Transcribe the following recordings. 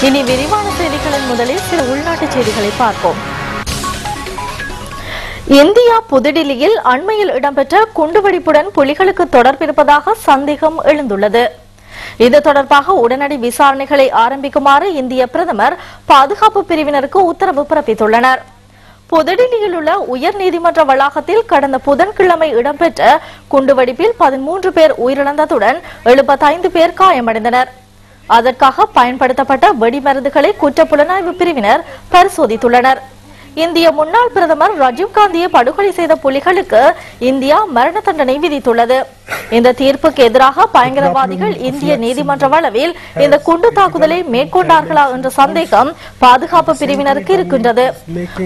இனி விரிவான செய்திகளின் முதலில் சில உள்நாட்டு செய்திகளை பார்ப்போம். இந்தியா புதுடில்லியில் அண்மையில் இடம்பெற்ற குண்டுவெடிப்புடன் புலிகளுக்கு தொடர்பிருப்பதாக சந்தேகம் எழுந்துள்ளது. இது தொடர்பாக உடனடி விசாரணைகளை ஆரம்பிக்குமாறு இந்திய பிரதமர் பாதுகாப்பு பிரிவினருக்கு உத்தரவு பிறப்பித்துள்ளனர். புதுடில்லியில் உள்ள உயர்நீதிமன்ற வளாகத்தில் கடந்த புதன்கிழமை இடம்பெற்ற குண்டுவெடிப்பில் 13 பேர் உயிரிழந்ததுடன் 75 பேர் காயமடைந்தனர். அதற்காக பயன்படுத்தப்பட்ட வெடிமருந்துகளை குற்றப்புலனாய்வு பிரிவினர் பரிசோதித்துள்ளனர். இந்திய முன்னாள் பிரதமர் ராஜீவ்காந்தியை படுகொலை செய்த புலிகளுக்கு இந்தியா மரண தண்டனை விதித்துள்ளது. இந்த தீர்ப்புக்கு எதிராக பயங்கரவாதிகள் இந்திய நீதிமன்ற வளவில் இந்த குண்டு தாக்குதலை மேற்கொண்டார்களா என்ற சந்தேகம் பாதுகாப்பு பிரிவினருக்கு இருக்கின்றது.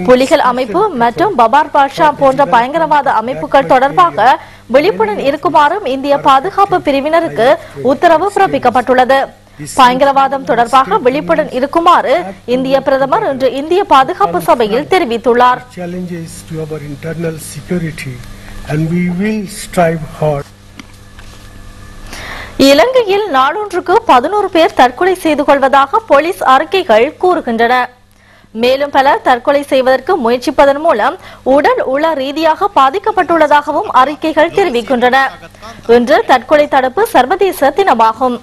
புலிகள் அமைப்பு மற்றும் பபார் பாட்ஷா போன்ற பயங்கரவாத அமைப்புகள் தொடர்பாக விழிப்புடன் இருக்குமாறும் இந்திய பாதுகாப்பு பிரிவினருக்கு உத்தரவு பிறப்பிக்கப்பட்டுள்ளது. பயங்கரவாதம் தொடர்பாக விழிப்புடன் இருக்குமாறு இந்திய பிரதமர் இன்று இந்திய பாதுகாப்பு சபையில் தெரிவித்துள்ளார். இலங்கையில் நாளொன்றுக்கு 11 பேர் தற்கொலை செய்து கொள்வதாக போலீஸ் அறிக்கைகள் கூறுகின்றன. மேலும் பலர் தற்கொலை செய்வதற்கு முயற்சிப்பதன் மூலம் உடல் உள ரீதியாக பாதிக்கப்பட்டுள்ளதாகவும் அறிக்கைகள் தெரிவிக்கின்றன. இன்று தற்கொலை தடுப்பு சர்வதேச தினமாகும்.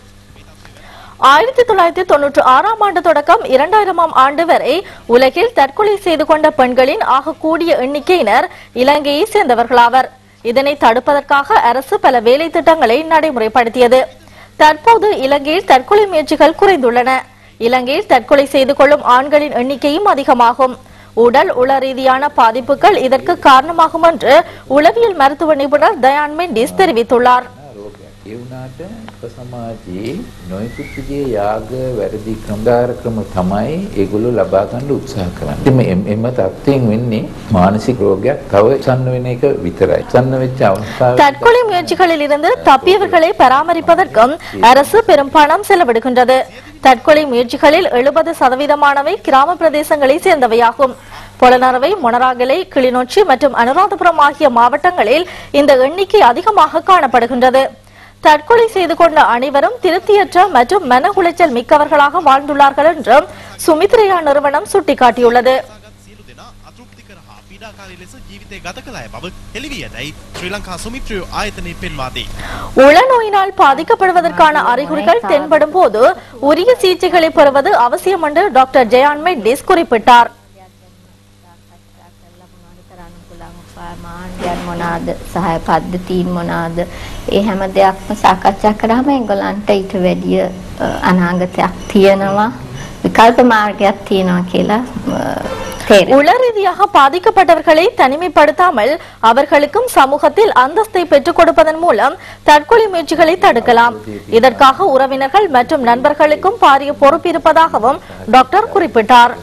1996 ஆண்டு தொடக்கம் 2000 ஆண்டு வரை உலகில் தற்கொலை செய்து கொண்ட பெண்களின் ஆக கூடிய எண்ணிக்கையினர் இலங்கையை சேர்ந்தவர்களாவர். இதனை தடுப்பதற்காக அரசு பல வேலை திட்டங்களை நடைமுறைப்படுத்தியது. தற்போது இலங்கையில் தற்கொலை முயற்சிகள் குறைந்துள்ளன. இலங்கையில் தற்கொலை செய்து கொள்ளும் ஆண்களின் எண்ணிக்கையும் அதிகமாகும். உடல் உள ரீதியான பாதிப்புகள் இதற்கு காரணமாகும் என்று உளவியல் மருத்துவ நிபுணர் தயான் மெண்டிஸ் தெரிவித்துள்ளார். ඒ වුණාට සමාජයේ නොයෙකුත් විදිහේ යාග වැරදි ක්‍රම තමයි ඒගොල්ලෝ ලබා ගන්න උත්සාහ කරන්නේ. එම තත්ත්වයෙන් වෙන්නේ මානසික රෝගයක් තව උත්සන්න වෙන එක විතරයි. උත්සන්න වෙච්ච අවස්ථාව தற்கொலை முயற்சிகளில் இருந்து தப்பியவர்களை பராமரிப்பதற்கும் அரசு பெரும் பணம் செலவிடுகின்றது. தற்கொலை முயற்சிகளில் 70% கிராம பிரதேசங்களை சேர்ந்தவையாகும். பொலனறுவை, மொனராகலை, கிளிநொச்சி மற்றும் அனுராதபுரம் ஆகிய மாவட்டங்களில் இந்த எண்ணிக்கை அதிகமாக காணப்படுகின்றது. தற்கொலை செய்து கொண்ட அனைவரும் திருப்தியற்ற மற்றும் மன உளைச்சல் மிக்கவர்களாக வாழ்ந்துள்ளார்கள் என்றும் சுமித்ரயா நிறுவனம் சுட்டிக்காட்டியுள்ளது. உளநோயினால் பாதிக்கப்படுவதற்கான அறிகுறிகள் தென்படும் போது உரிய சிகிச்சைகளை பெறுவது அவசியம் என்று டாக்டர் ஜயான் மெண்டிஸ் குறிப்பிட்டார். මාන්ඩයන් මොනාද සහය පද්ධතීන් මොනාද ඒ හැම දෙයක්ම සාකච්ඡා කරාම ඒගොල්ලන්ට ඊට වැඩිය අනාගතයක් තියෙනවා විකල්ප මාර්ගයක් තියෙනවා කියලා உள ரீதியாக பாதிக்கப்பட்டவர்களை தனிமைப்படுத்தாமல் அவர்களுக்கும் சமூகத்தில் அந்தஸ்தை பெற்றுக் கொடுப்பதன் மூலம் தற்கொலை முயற்சிகளை தடுக்கலாம். இதற்காக உறவினர்கள் மற்றும் நண்பர்களுக்கும் பாரிய பொறுப்பு இருப்பதாகவும் டாக்டர் குறிப்பிட்டார்.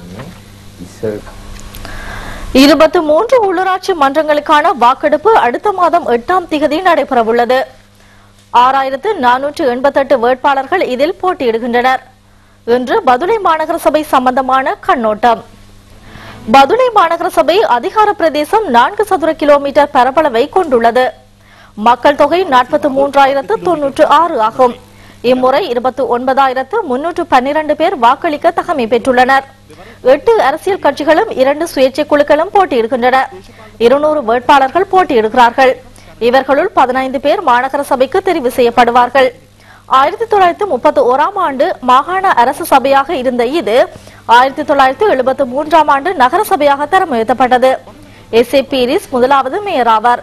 23 உள்ளூராட்சி மன்றங்களுக்கான வாக்கெடுப்பு அடுத்த மாதம் 8ஆம் தேதி நடைபெறவுள்ளது. 6488 வேட்பாளர்கள் இதில் போட்டியிடுகின்றனர். இன்று பதுளை மாநகர சபை சம்பந்தமான கண்ணோட்டம். பதுளை மாநகர சபை அதிகார பிரதேசம் 4 சதுர கிலோமீட்டர் பரப்பளவை கொண்டுள்ளது. மக்கள் தொகை 43096 ஆகும். இம்முறை 29312 பேர் வாக்களிக்க தகமை பெற்றுள்ளனர். 8 அரசியல் கட்சிகளும் 2 சுயேட்சை குழுக்களும் போட்டியிடுகின்றன. 200 வேட்பாளர்கள் போட்டியிடுகிறார்கள். இவர்களுள் 15 பேர் மாநகர சபைக்கு தெரிவு செய்யப்படுவார்கள். 1931 ஆண்டு மாகாண அரசு சபையாக இருந்த இது 1973 ஆண்டு நகர சபையாக தரம் உயர்த்தப்பட்டது. எஸ்ஏ பீரிஸ் முதலாவது மேயர் ஆவார்.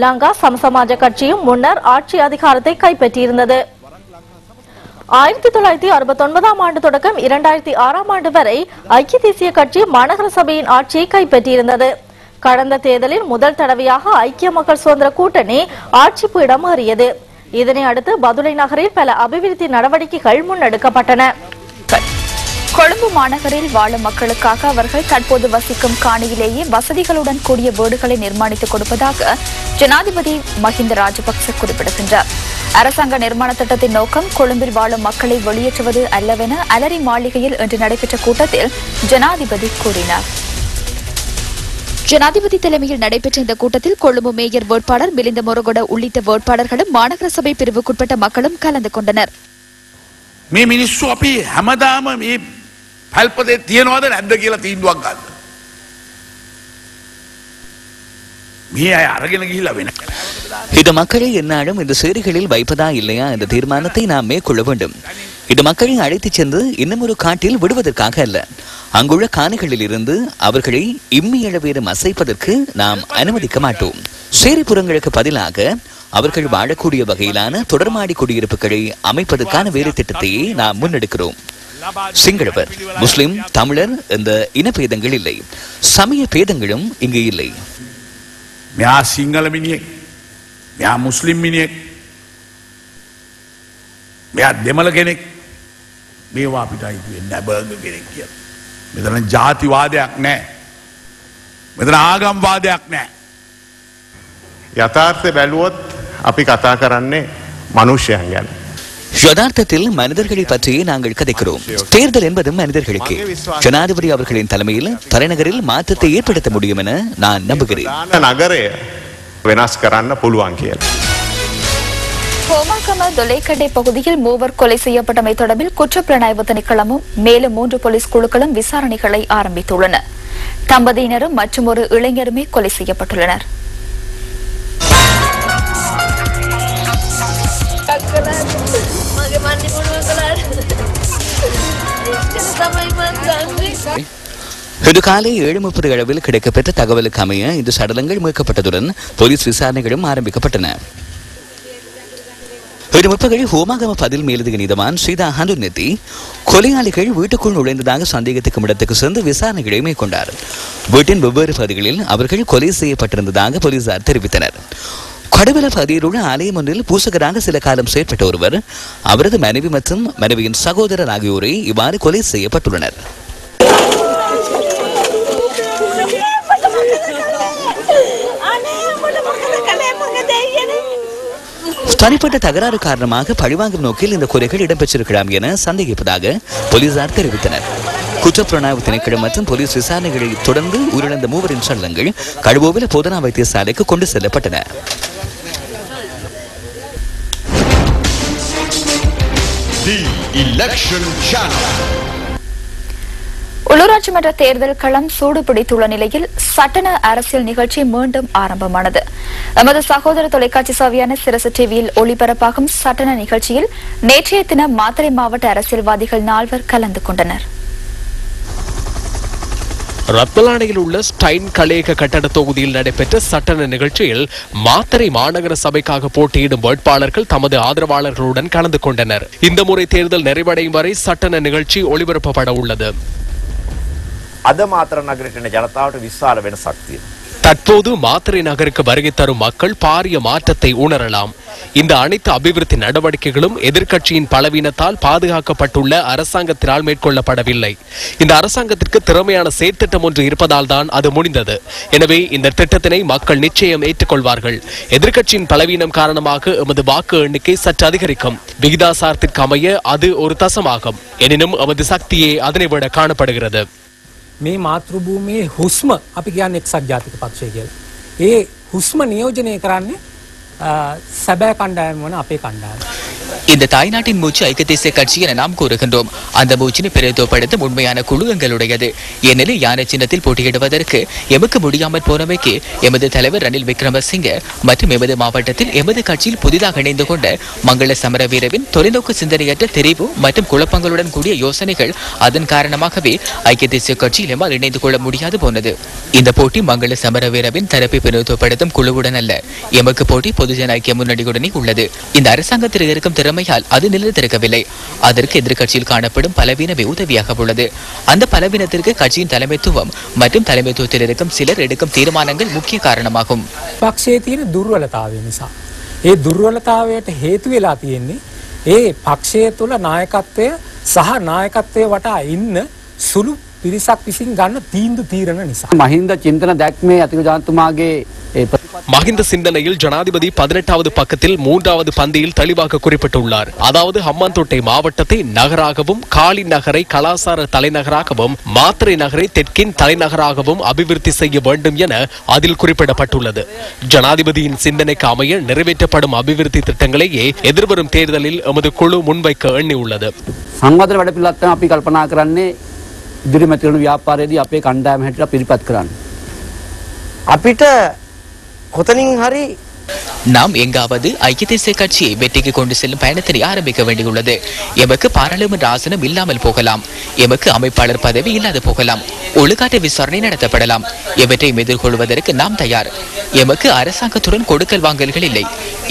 லங்கா சமசமாஜ கட்சியும் முன்னர் ஆட்சி அதிகாரத்தை கைப்பற்றியிருந்தது. 1969 ஆண்டு தொடக்கம் 2006 ஆண்டு வரை ஐக்கிய தேசிய கட்சி மாநகர சபையின் ஆட்சியை கைப்பற்றியிருந்தது. கடந்த தேர்தலில் முதல் தடவையாக ஐக்கிய மக்கள் சுதந்திர கூட்டணி ஆட்சி பீடம் ஏறியது. இதனை அடுத்து பதுளை நகரில் பல அபிவிருத்தி நடவடிக்கைகள் முன்னெடுக்கப்பட்டன. கொழும்பு மாநகரில் வாழும் மக்களுக்காக அவர்கள் தற்போது வசிக்கும் காணியிலேயே வசதிகளுடன் கூடிய வீடுகளை நிர்மாணித்துக் கொடுப்பதாக ஜனாதிபதி மஹிந்த ராஜபக்ச குறிப்பிடுகின்றார். அரசாங்க நிர்மாண திட்டத்தின் நோக்கம் கொழும்பில் வாழும் மக்களை வெளியேற்றுவது அல்லவென அலரி மாளிகையில் இன்று நடைபெற்ற கூட்டத்தில் ஜனாதிபதி கூறினார். ஜனாதிபதி தலைமையில் நடைபெற்ற இந்த கூட்டத்தில் கொழும்பு மேயர் வேட்பாளர் மிலிந்த மொரகொட உள்ளிட்ட வேட்பாளர்களும் மாநகர சபை பிரிவுக்குட்பட்ட மக்களும் கலந்து கொண்டனர். මේ මිනිස්සු අපි හැමදාම මේ පැල්පතේ තියනවාද නැද්ද කියලා තීන්දුවක් ගන්න. මේ අය අරගෙන ගිහිල්ලා වෙන. இது மக்களை எந்நாளும் இந்த சேரிகளில் வைப்பதா இல்லையா என்ற தீர்மானத்தை நாம் மேற்கொள்ள வேண்டும். இது மக்களை அழைத்துச் சென்று இன்னும் ஒரு காட்டில் விடுவதற்காக அல்ல. அங்குள்ள காணிகளில் இருந்து அவர்களை இம்மியளவேறும் அசைப்பதற்கு நாம் அனுமதிக்க மாட்டோம். சேரிப்புறங்களுக்கு பதிலாக அவர்கள் வாழக்கூடிய வகையிலான தொடர்மாடி குடியிருப்புகளை அமைப்பதற்கான வேறு திட்டத்தையே நாம் முன்னெடுக்கிறோம். சிங்களவர், முஸ்லிம், தமிழர் என்ற இனபேதங்கள் இல்லை. சமய பேதங்களும் இங்கு இல்லை. මෙයා සිංහල මිනිහෙක්, මෙයා මුස්ලිම් මිනිහෙක්, මෙයා දෙමළ කෙනෙක්. මේවා අපිට අයිති වෙන්නේ නැහැ බර්ගර් කෙනෙක් කියලා. මෙතන ජාතිවාදයක් නැහැ. මෙතන ආගම්වාදයක් නැහැ. යථාර්ථය බැලුවොත් අපි කතා කරන්නේ මනුෂ්‍යයන් ගැන. யதார்த்தத்தில் மனிதர்களை பற்றியே நாங்கள் கதைக்கிறோம். தேர்தல் என்பதும் மனிதர்களுக்கு. ஜனாதிபதி அவர்களின் தலைமையில் தலைநகரில் மாற்றத்தை ஏற்படுத்த முடியும் என நான் நம்புகிறேன். නගරය වෙනස් කරන්න පුළුවන් කියලා. ஹோமாகம தொலைக்கடை பகுதியில் 3 கொலை செய்யப்பட்டமை தொடர்பில் குற்றப்புலனாய்வு திணைக்களமும் மேலும் 3 போலீஸ் குழுக்களும் விசாரணைகளை ஆரம்பித்துள்ளன. தம்பதியினரும் மற்றும் ஒரு இளைஞருமே கொலை செய்யப்பட்டுள்ளனர். இன்று காலை 7:30 அளவில் கிடைக்கப்பெற்ற தகவலுக்கு அமைய இந்த சடலங்கள் மீட்கப்பட்டதுடன் போலீஸ் விசாரணைகளும் ஆரம்பிக்கப்பட்டன. இன்று முற்பகல் ஹோமாகம பதில் மேலதிக நீதவான் ஸ்ரீதா ஹந்துநெத்தி கொலையாளிகள் வீட்டுக்குள் நுழைந்ததாக சந்தேகத்துக்கும் இடத்துக்கு சென்று விசாரணைகளை மேற்கொண்டார். வீட்டின் வெவ்வேறு பகுதிகளில் அவர்கள் கொலை செய்யப்பட்டிருந்ததாக போலீசார் தெரிவித்தனர். கடுவல பகுதியில் உள்ள ஆலயம் ஒன்றில் பூசகராக சில காலம் செயற்பட்ட ஒருவர், அவரது மனைவி மற்றும் மனைவியின் சகோதரர் ஆகியோரை இவ்வாறு கொலை செய்யப்பட்டுள்ளனர். தனிப்பட்ட தகராறு காரணமாக பழிவாங்கும் நோக்கில் இந்த கொலைகள் இடம்பெற்றிருக்கலாம் என சந்தேகிப்பதாக போலீசார் தெரிவித்தனர். குற்றப்புலனாய்வு திணைக்களம் மற்றும் போலீஸ் விசாரணைகளை தொடர்ந்து உயிரிழந்த 3 சடலங்கள் கழுவோவில போதனா வைத்தியசாலைக்கு கொண்டு செல்லப்பட்டன. உள்ளூராட்சி மன்ற தேர்தல் களம் சூடு பிடித்துள்ள நிலையில் சட்டன அரசியல் நிகழ்ச்சி மீண்டும் ஆரம்பமானது. எமது சகோதர தொலைக்காட்சி சேவையான சிரசு டிவியில் ஒளிபரப்பாகும் சட்டன நிகழ்ச்சியில் நேற்றைய தினம் மாத்தறை மாவட்ட அரசியல்வாதிகள் 4 கலந்து கொண்டனர். ரத்மலானையில் உள்ள ஸ்டைன் கலேக கட்டட தொகுதியில் நடைபெற்ற சட்டன நிகழ்ச்சியில் மாத்தறை மாநகர சபைக்காக போட்டியிடும் வேட்பாளர்கள் தமது ஆதரவாளர்களுடன் கலந்து கொண்டனர். இந்த முறை தேர்தல் நிறைவடையும் வரை சட்டன நிகழ்ச்சி ஒளிபரப்பப்பட உள்ளது. අද මාතර නගරයට එන ජනතාවට විශාල වෙනසක් තියෙනවා. தற்போது மாத்தறை நகருக்கு வருகை தரும் மக்கள் பாரிய மாற்றத்தை உணரலாம். இந்த அனைத்து அபிவிருத்தி நடவடிக்கைகளும் எதிர்க்கட்சியின் பலவீனத்தால் பாதுகாக்கப்பட்டுள்ள அரசாங்கத்தினால் மேற்கொள்ளப்படவில்லை. இந்த அரசாங்கத்திற்கு திறமையான செயற்திட்டம் ஒன்று இருப்பதால் தான் அது முடிந்தது. எனவே இந்த திட்டத்தினை மக்கள் நிச்சயம் ஏற்றுக்கொள்வார்கள். எதிர்க்கட்சியின் பலவீனம் காரணமாக எமது வாக்கு எண்ணிக்கை சற்று அதிகரிக்கும். விகிதாசாரத்திற்கு அமைய அது ஒரு தசமாகும். எனினும் எமது சக்தியே அதனை விட காணப்படுகிறது. මේ මාතෘභූමියේ හුස්ම අපි කියන්නේ එක්සත් ජාතික පක්ෂය කියලා. ඒ හුස්ම නියෝජනය කරන්නේ සැබෑ කණ්ඩායම වන අපේ කණ්ඩායම. இந்த தாய்நாட்டின் மூச்சு ஐக்கிய தேசிய கட்சி என நாம் கூறுகின்றோம். அந்த மூச்சினை பிரதிநிதித்துவப்படுத்தும் உண்மையான குழு எங்களுடையது. ஏனெனில் யானை சின்னத்தில் போட்டியிடுவதற்கு எமக்கு முடியாமல் போனவைக்கு எமது தலைவர் ரணில் விக்ரமசிங்கே மற்றும் எமது மாவட்டத்தில் எமது கட்சியில் புதிதாக இணைந்து கொண்ட மங்கள சமரவீரவின் தொலைநோக்கு சிந்தனையற்ற தெரிவு மற்றும் குழப்பங்களுடன் கூடிய யோசனைகள், அதன் காரணமாகவே ஐக்கிய தேசிய கட்சியில் எம்மால் இணைந்து கொள்ள முடியாது போனது. இந்த போட்டி மங்கள சமரவீரவின் தரப்பை பிரதிநிதித்துவப்படுத்தும் குழுவுடன் அல்ல, எமக்கு போட்டி பொதுஜன ஐக்கிய முன்னணியுடனே உள்ளது. இந்த அரசாங்கத்தில் இருக்கும் திறமையால் அது நிலைத்திருக்கவில்லை. அதற்கு எதிர்கட்சியில் காணப்படும் பலவீனமே உதவியாக உள்ளது. அந்த பலவீனத்திற்கு கட்சியின் தலைமைத்துவம் மற்றும் தலைமைத்துவத்தில் இருக்கும் சிலர் எடுக்கும் தீர்மானங்கள் முக்கிய காரணமாகும். පක්ෂයේ තියෙන දුර්වලතාවය නිසා ඒ දුර්වලතාවයට හේතු වෙලා තියෙන්නේ ඒ පක්ෂය තුළ නායකත්වය සහ නායකත්වයේ වටා ඉන්න සුළු පිරිසක් විසින් ගන්න තීන්දුව තීරණ නිසා. මහින්ද චින්තන දැක්මේ අතිගජාන්තුමාගේ மஹிந்த சிந்தனையில் ஜனாதிபதி 18வது பக்கத்தில் 3வது பந்தியில் தெளிவாக குறிப்பிட்டுள்ளார். அதாவது ஹம்பாந்தோட்டை மாவட்டத்தை நகராகவும், காலி நகரை கலாசார தலைநகராகவும், மாத்தறை நகரை தெற்கின் தலைநகராகவும் அபிவிருத்தி செய்ய வேண்டும் என அதில் குறிப்பிடப்பட்டுள்ளது. ஜனாதிபதியின் சிந்தனைக்கு அமைய நிறைவேற்றப்படும் அபிவிருத்தி திட்டங்களையே எதிர்வரும் தேர்தலில் எமது குழு முன்வைக்க எண்ணியுள்ளது. සංවර්ධන වැඩපිළිවෙලක් තමයි අපි කල්පනා කරන්නේ ඉදිරියට ඇති කරන ව්‍යාපාරයේදී අපේ කණ්ඩායම හැටියට පිළිපත් කරන්න. අපිට කොතනින් හරි நாம் எங்காவது ஐக்கிய தேசிய கட்சியை வெற்றிக்கு கொண்டு செல்லும் பயணத்தினை ஆரம்பிக்க வேண்டியுள்ளது. எமக்கு பாராளுமன்ற ஆசனம் இல்லாமல் போகலாம், எமக்கு அமைப்பாளர் பதவி இல்லாது போகலாம், ஒழுக்காற்று விசாரணை நடத்தப்படலாம். எவற்றையும் எதிர்கொள்வதற்கு நாம் தயார். எமக்கு அரசாங்கத்துடன் கொடுக்கல் வாங்கல்கள் இல்லை.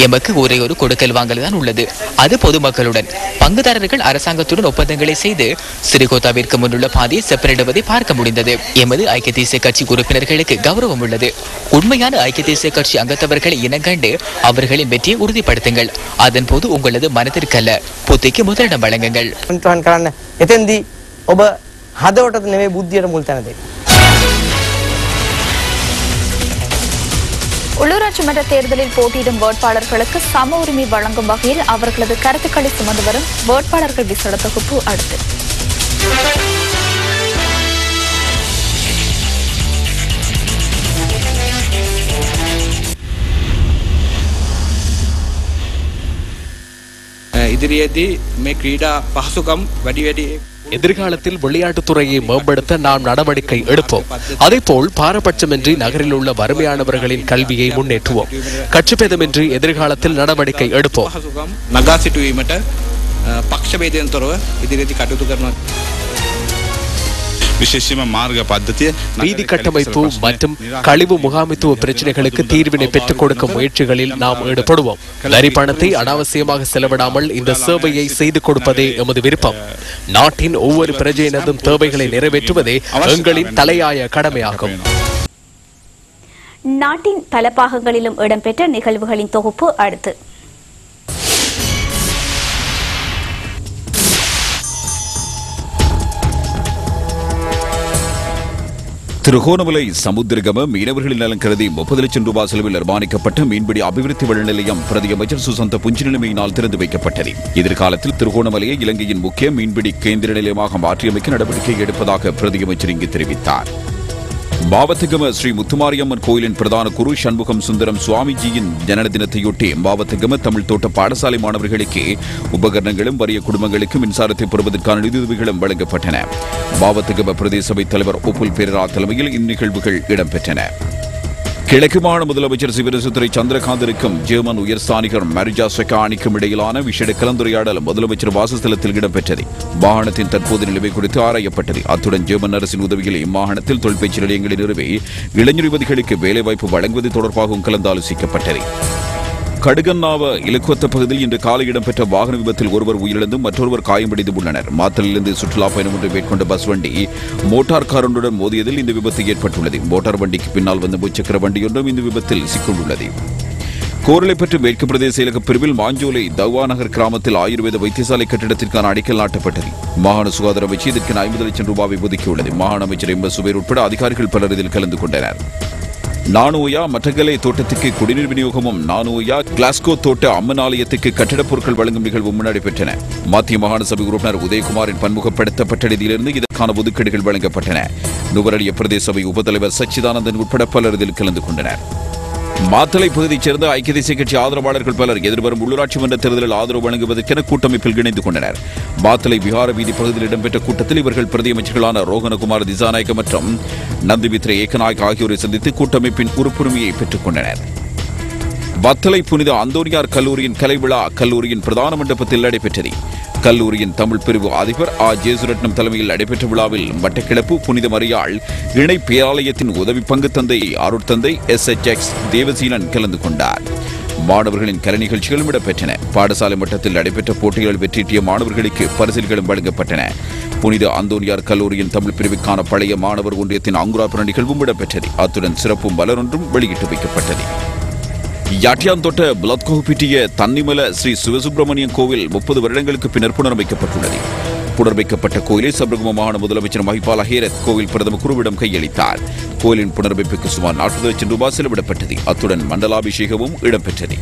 எமக்கு ஒரே ஒரு கொடுக்கல் வாங்கல் தான் உள்ளது, அது பொதுமக்களுடன். பங்குதாரர்கள் அரசாங்கத்துடன் ஒப்பந்தங்களை செய்து சிறிகோத்தாவிற்கு முன்னுள்ள பாதையை செப்பனிடுவதை பார்க்க முடிந்தது. எமது ஐக்கிய தேசிய கட்சி உறுப்பினர்களுக்கு கௌரவம் உள்ளது. உண்மையான ஐக்கிய தேசிய கட்சி அங்கத்தவர்களை இனங்கண்டு அவர்களின் வெற்றியை உறுதிப்படுத்துங்கள். அதன் போது உங்களது மனதிற்கல்ல புத்திக்கு முதலிடம் வழங்குங்கள். එතෙන්දී ඔබ හදවතට නෙවෙයි බුද්ධියට මුල් තැන දෙන්න. உள்ளூராட்சி மன்ற தேர்தலில் போட்டியிடும் வேட்பாளர்களுக்கு சம உரிமை வழங்கும் வகையில் அவர்களது கருத்துக்களை சுமந்து வரும் வேட்பாளர்கள் விசேட தொகுப்பு அடுத்து. எதிர்காலத்தில் விளையாட்டுத்துறையை மேம்படுத்த நாம் நடவடிக்கை எடுப்போம். அதேபோல் பாரபட்சமின்றி நகரில் உள்ள வறுமையானவர்களின் கல்வியை முன்னேற்றுவோம். கட்சிபேதமின்றி எதிர்காலத்தில் நடவடிக்கை எடுப்போம். வீதி கட்டமைப்பு மற்றும் கழிவு முகாமைத்துவ பிரச்சனைகளுக்கு தீர்வினை பெற்றுக் கொடுக்கும் முயற்சிகளில் நாம் ஈடுபடுவோம். வரி பணத்தை அனாவசியமாக செலவிடாமல் இந்த சேவையை செய்து கொடுப்பதே எமது விருப்பம். நாட்டின் ஒவ்வொரு பிரஜையினதும் தேவைகளை நிறைவேற்றுவதே எங்களின் தலையாய கடமையாகும். நாட்டின் பல பாகங்களிலும் இடம்பெற்ற நிகழ்வுகளின் தொகுப்பு அடுத்து. திருகோணமலை சமுத்திரகம மீனவர்களின் நலன் கருதி 30 லட்சம் ரூபாய் செலவில் நிர்மாணிக்கப்பட்ட மீன்பிடி அபிவிருத்தி வள நிலையம் பிரதி அமைச்சர் சுசந்த புஞ்சினிலைமையினால் திறந்து வைக்கப்பட்டது. எதிர்காலத்தில் திருகோணமலையை இலங்கையின் முக்கிய மீன்பிடி கேந்திர நிலையமாக மாற்றியமைக்க நடவடிக்கை எடுப்பதாக பிரதி அமைச்சர் இங்கு தெரிவித்தார். மாவத்தகம ஸ்ரீ முத்துமாரியம்மன் கோயிலின் பிரதான குரு சண்முகம் சுந்தரம் சுவாமிஜியின் ஜனன தினத்தையொட்டி மாவத்தகம தமிழ் தோட்ட பாடசாலை மாணவர்களுக்கு உபகரணங்களும் வறிய குடும்பங்களுக்கு மின்சாரத்தை பெறுவதற்கான நிதியுதவிகளும் வழங்கப்பட்டன. மாவத்தகம பிரதேச சபைத் தலைவர் ஒப்புல் பெரரா தலைமையில் இந்நிகழ்வுகள் இடம்பெற்றன. கிழக்கு மாகாண முதலமைச்சர் சிவரசுத்துறை சந்திரகாந்தனுக்கும் ஜெர்மன் உயர்ஸ்தானிகர் மரிஜா செக்கானிக்கும் இடையிலான விசேட கலந்துரையாடல் முதலமைச்சர் வாசஸ்தலத்தில் இடம்பெற்றது. மாகாணத்தின் தற்போது நிலைமை குறித்து ஆராயப்பட்டது. அத்துடன் ஜெர்மன் அரசின் உதவியில் இம்மாகாணத்தில் தொழிற்பயிற்சி நிலையங்களை நிறுவி இளைஞர் யுவதிகளுக்கு வேலைவாய்ப்பு வழங்குவது தொடர்பாகவும் கலந்தாலோசிக்கப்பட்டது. கடுகன்னாவ இலக்குவத்த பகுதியில் இன்று காலை இடம்பெற்ற வாகன விபத்தில் ஒருவர் உயிரிழந்தும் மற்றொருவர் காயமடைந்து உள்ளனர். மாத்தலிலிருந்து சுற்றுலா பயணம் ஒன்றை மேற்கொண்ட பஸ் வண்டி மோட்டார் காரொன்றுடன் மோதியதில் இந்த விபத்து ஏற்பட்டுள்ளது. மோட்டார் வண்டிக்கு பின்னால் வந்த முச்சக்கர வண்டியொன்றும் இந்த விபத்தில் சிக்கியுள்ளது. கோரளைப்பற்று மேற்கு பிரதேச செயலக பிரிவில் மாஞ்சோலை தவ்வா நகர் கிராமத்தில் ஆயுர்வேத வைத்தியசாலை கட்டிடத்திற்கான அடிக்கல் நாட்டப்பட்டது. மாகாண சுகாதார அமைச்சு இதற்கு 50 லட்சம் ரூபாய் ஒதுக்கியுள்ளது. மாகாண அமைச்சர் எம் சுபேர் உட்பட அதிகாரிகள் பலர் இதில் கலந்து கொண்டனர். நானோயா மட்டக்கலை தோட்டத்துக்கு குடிநீர் விநியோகமும் நானோயா கிளாஸ்கோ தோட்ட அம்மன் ஆலயத்துக்கு கட்டிடப் பொருட்கள் வழங்கும் நிகழ்வும் நடைபெற்றன. மத்திய மாகாண சபை உறுப்பினர் உதயகுமாரின் பன்முகப்படுத்தப்பட்ட நிதியிலிருந்து இதற்கான ஒதுக்கீடுகள் வழங்கப்பட்டன. நுவரெலிய பிரதேச சபை உபதலைவர் சச்சிதானந்தன் உட்பட பலர் இதில் கலந்து கொண்டனர். மாத்தளை பகுதியைச் சேர்ந்த ஐக்கிய தேசிய கட்சி ஆதரவாளர்கள் பலர் எதிர்வரும் உள்ளூராட்சி மன்ற தேர்தலில் ஆதரவு வழங்குவதற்கென கூட்டமைப்பில் இணைந்து கொண்டனர். மாத்தளை விஹார வீதி பகுதியில் இடம்பெற்ற கூட்டத்தில் இவர்கள் பிரதி அமைச்சர்களான ரோகணகுமார் திசாநாயக்க மற்றும் நந்திமித்ர ஏகநாயக் ஆகியோரை சந்தித்து கூட்டமைப்பின் உறுப்புரிமையை பெற்றுக் கொண்டனர். வத்தளை புனித அந்தோனியார் கல்லூரியின் கலை விழா கல்லூரியின் பிரதான மண்டபத்தில் நடைபெற்றது. கல்லூரியின் தமிழ் பிரிவு அதிபர் ஆ ஜேசுரட்னம் தலைமையில் நடைபெற்ற விழாவில் மட்டக்கிளப்பு புனித மரியாள் இணை பேராலயத்தின் உதவி பங்கு தந்தை அருட்தந்தை SHX தேவசீலன் கலந்து கொண்டார். மாணவர்களின் கலை நிகழ்ச்சிகளும் இடம்பெற்றன. பாடசாலை மட்டத்தில் நடைபெற்ற போட்டிகளில் வெற்றியீட்டிய மாணவர்களுக்கு பரிசில்களும் வழங்கப்பட்டன. புனித அந்தோனியார் கல்லூரியின் தமிழ் பிரிவுக்கான பழைய மாணவர் ஒன்றியத்தின் அங்குராபுர நிகழ்வும் இடம்பெற்றது. அத்துடன் சிறப்பு மலரொன்றும் வெளியிட்டு வைக்கப்பட்டது. யாட்டியாந்தோட்ட பிளத்கோபிட்டிய தன்னிமல ஸ்ரீ சிவசுப்பிரமணியன் கோவில் 30 வருடங்களுக்கு பின்னர் புனரமைக்கப்பட்டுள்ளது. புனரமைக்கப்பட்ட கோயிலை சபரகம மாகாண முதலமைச்சர் மஹிபால் ஹேரத் கோவில் பிரதம குருவிடம் கையளித்தார். கோயிலின் புனரமைப்புக்கு சுமார் 40 லட்சம் ரூபாய் செலவிடப்பட்டது. அத்துடன் மண்டலாபிஷேகமும் இடம்பெற்றது.